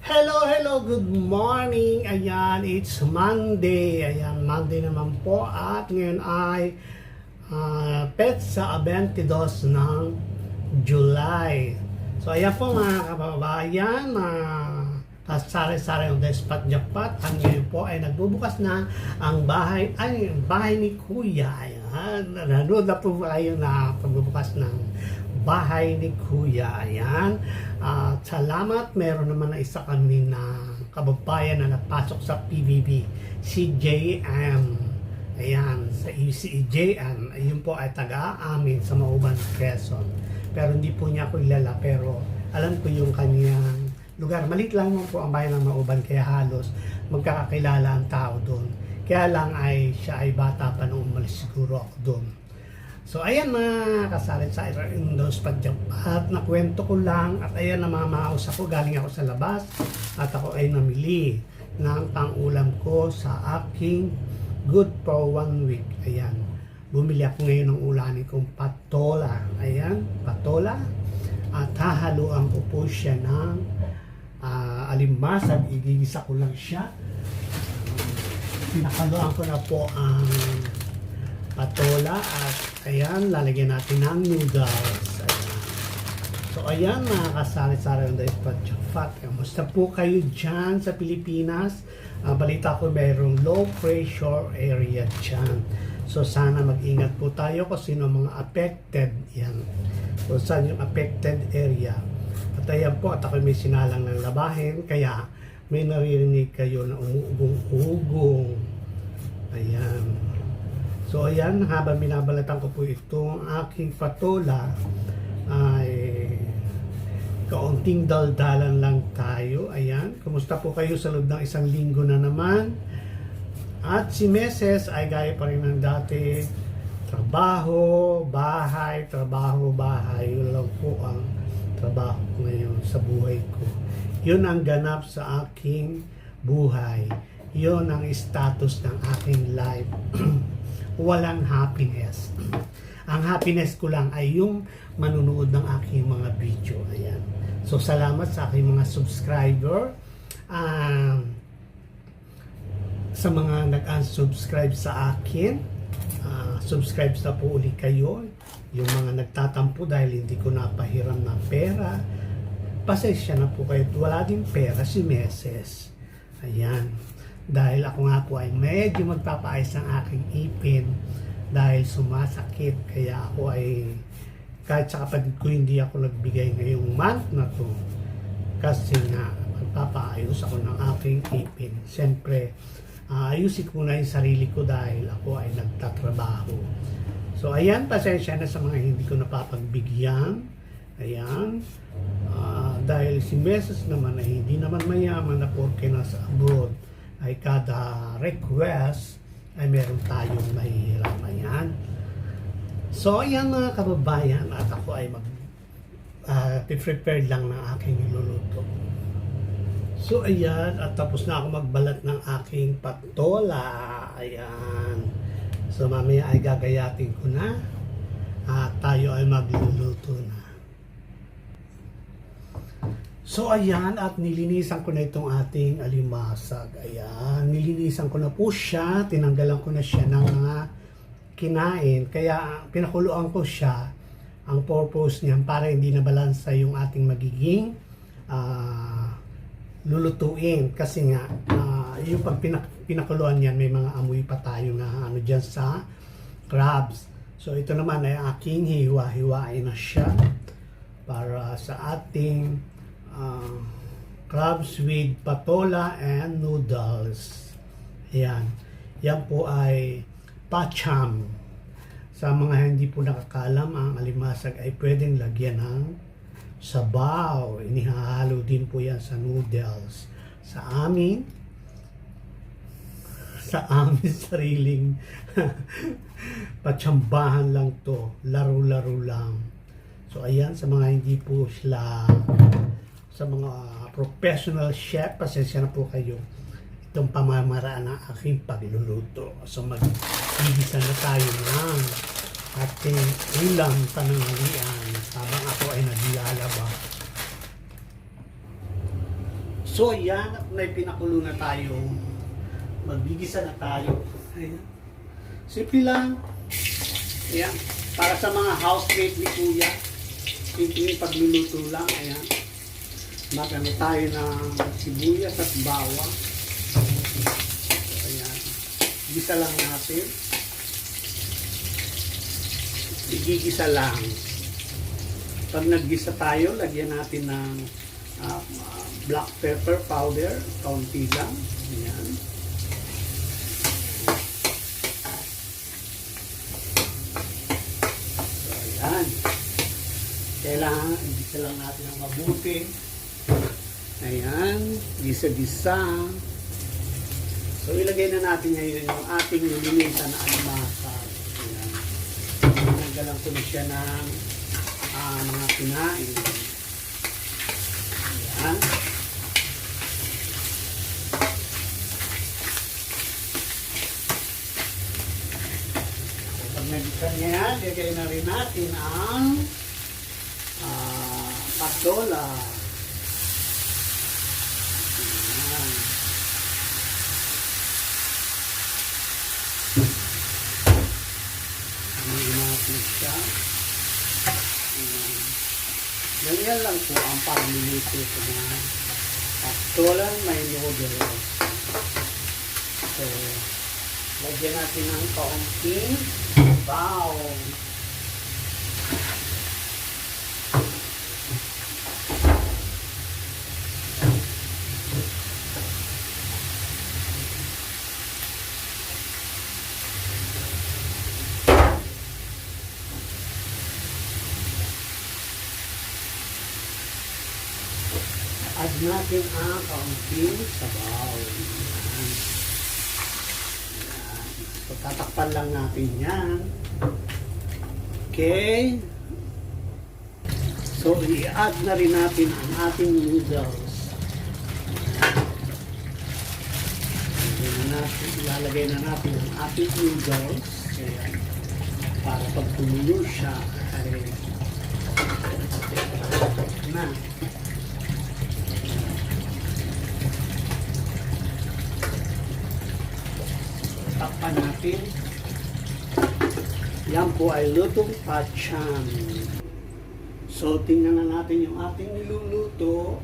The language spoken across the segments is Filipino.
Hello, good morning. Ayan, it's Monday. Ayan, Monday naman po. At ngayon ay petsa 22 ng July. So, ayan po mga kababayan, sari-sari ang Despat Jackpot. At ngayon po ay nagbubukas na ang bahay ni Kuya. Ayan, nanood na po kayo na pagbubukas ng bahay ni Kuya. Ayan. Salamat. Meron naman na isa kami na kababayan na napasok sa PBB. Si JM. Ayan. Si JM. Ayun po ay taga-amin sa Mauban, Quezon. Pero hindi po niya ako ilala. Pero alam ko yung kanyang lugar. Malit lang mo po ang bayan ng Mauban. Kaya halos magkakakilala ang tao doon. Kaya lang ay siya ay bata pa nung umalis siguro ako doon. So ayan mga kasalit-salit in those Jackpot, nakwento ko lang at ayan namamaos ako, galing ako sa labas at ako ay namili ng pang-ulam ko sa aking good for 1 week. Ayan, bumili ako ngayon ng ulanin kong patola. Ayan, patola at hahaluan ko po siya ng alimasag. Igigisa ko lang siya. Pinakaluan ko na po ang patola at ayan, lalagyan natin ng noodles. Ayan. So ayan mga kasari-sari ng Despat Jackpot. Kamusta po kayo dyan sa Pilipinas? Balita ko mayroong low pressure area dyan. So sana mag-ingat po tayo kung sino mga affected. Yan. So saan yung affected area. At ayan po, at ako may sinalang ng labahin. Kaya may naririnig kayo na umuugong-ugong. Ayan. So ayan, habang binabalatan ko po itong aking patola, ay kaunting daldalan lang tayo. Ayan, kumusta po kayo sa loob ng isang linggo na naman? At si Meses ay gaya pa rin ng dati, trabaho, bahay, trabaho, bahay. Yun lang po ang trabaho ko ngayon sa buhay ko. Yun ang ganap sa aking buhay. Yun ang status ng aking life. Walang happiness. Ang happiness ko lang ay yung manunood ng aking mga video. Ayan. So, salamat sa aking mga subscriber. Sa mga nag-unsubscribe sa akin, subscribe na po ulit kayo. Yung mga nagtatampo dahil hindi ko napahiram ng pera, pasensya na po kayo. Wala din pera si Meses. Ayan. Dahil ako nga po ay medyo magpapaayos ng aking ipin dahil sumasakit. Kaya ako ay kahit sa kapatid ko hindi ako nagbigay ngayong month na to kasi nga magpapaayos ako ng aking ipin. Siyempre ayusin ko na yung sarili ko dahil ako ay nagtatrabaho. So ayan, pasensya na sa mga hindi ko napapagbigyan. Ayan, dahil si Meses naman ay hindi naman mayaman na porke nasa abroad ay kada request ay meron tayong mahihirap. Ayan. So, ayan mga kababayan, at ako ay prepare lang ng aking niluluto. So, ayan, at tapos na ako magbalat ng aking patola. Ayan. So, mamaya ay gagayatin ko na at tayo ay magluluto na. So ayan, at nilinisan ko na itong ating alimasag. Ayan, nilinisan ko na po siya, tinanggalan ko na siya ng mga kinain. Kaya pinakuluan ko siya. Ang purpose niyan para hindi na balansa yung ating magiging lulutuin. Kasi nga, yung pag pinakuluan niyan, may mga amoy pa tayo na ano dyan sa crabs. So ito naman ay aking hiwa-hiwain na siya para sa ating crabs with patola and noodles. Ayan. Yan po ay pacham. Sa mga hindi po nakakalam, ang alimasag ay pwedeng lagyan ng sabaw. Inihahalo din po yan sa noodles. Sa amin sariling patsambahan lang to. Laro-laro lang. So ayan, sa mga hindi po sila, sa mga professional chef, pasensya na po kayo. Itong pamamaraan ng aking pagluluto. So mag-igisa na tayo ng ating ulam pananghalian habang ako ay naglalaba. So yan, at may pinakulo na tayo. Magbigisa na tayo. Ayan. Simple lang. Ayan. Para sa mga housemate ni Kuya. Simple pagluluto lang. Ayan. Magano tayo ng sibuyas at bawang. Ayan. Gisa lang natin. Igigisa lang. Pag naggisa tayo, lagyan natin ng black pepper powder. Kaunti lang. Ayan. So, ayan. Kailangan, igisa lang natin ng mabuti. Ayan. Gisa-gisa. So, ilagay na natin ngayon yung ating nilinisan na almasal. Ayan. Nagalang ko na siya ng mga kinain. Ayan. Pag nagisa niya yan, lagay na rin natin ang patola. Ayan. Ayan natin siya. Ayan. Ganyan lang po ang pagluluto sa mga patola may noodles. So, lagyan natin ng kaunting baw. Add natin ang kaunting sabaw. Ayan. Ayan. So, tatakpan lang natin yan. Okay. So, i-add na rin natin ang ating noodles. Ilalagay na natin ang ating noodles. Ayan. Para pag tumulo siya, ay na. Takpan natin. Yan po ay lutong pacham. So, tingnan na natin yung ating niluluto.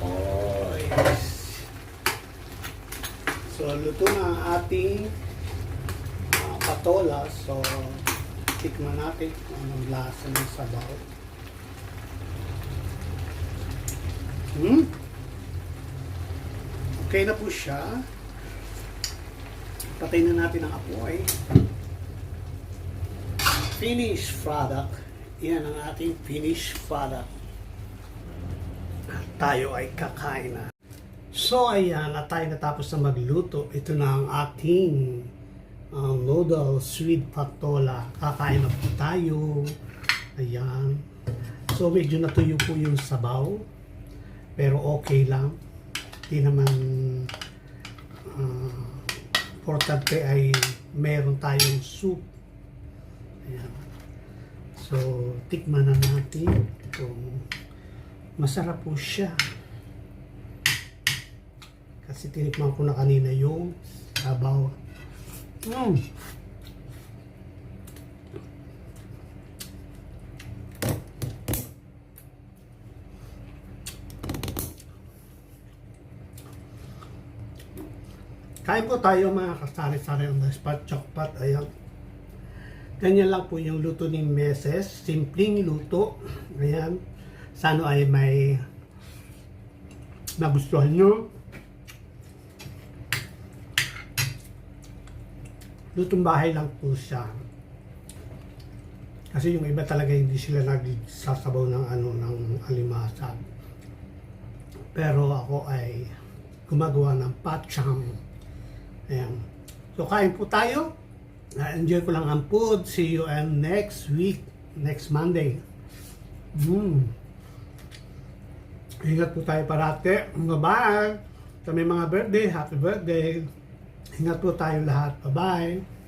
Oh, yes. So, luto na ang ating patola. So, tikman natin kung anong lasa ng sabaw. Okay na po siya. Patay na natin ang apoy. Finished product. Yan ang ating finished product. At tayo ay kakain na. So ayan, at tayo natapos na magluto. Ito na ang ating noodle sweet patola. Kakain na po tayo. Ayan. So medyo natuyo po yung sabaw. Pero okay lang. Hindi naman importante ay meron tayong soup. Ayan. So, tikman na natin kung masarap po siya. Kasi tinikman ko na kanina yung sabaw. Kain po tayo mga kasari-sari on the spot, chokpat. Ayan. Ganyan lang po yung luto ni Meses. Simpleng luto. Ayan. Sana ay may nagustuhan nyo. Lutong bahay lang po siya. Kasi yung iba talaga hindi sila nagsasabaw ng ng alimasag. Pero ako ay gumagawa ng pachang. Ayan. So, kain po tayo. Enjoy ko lang ang food. See you and next week. Next Monday. Ingat po tayo parate. Bye-bye. Sa may mga birthday, happy birthday. Ingat po tayo lahat. Bye-bye.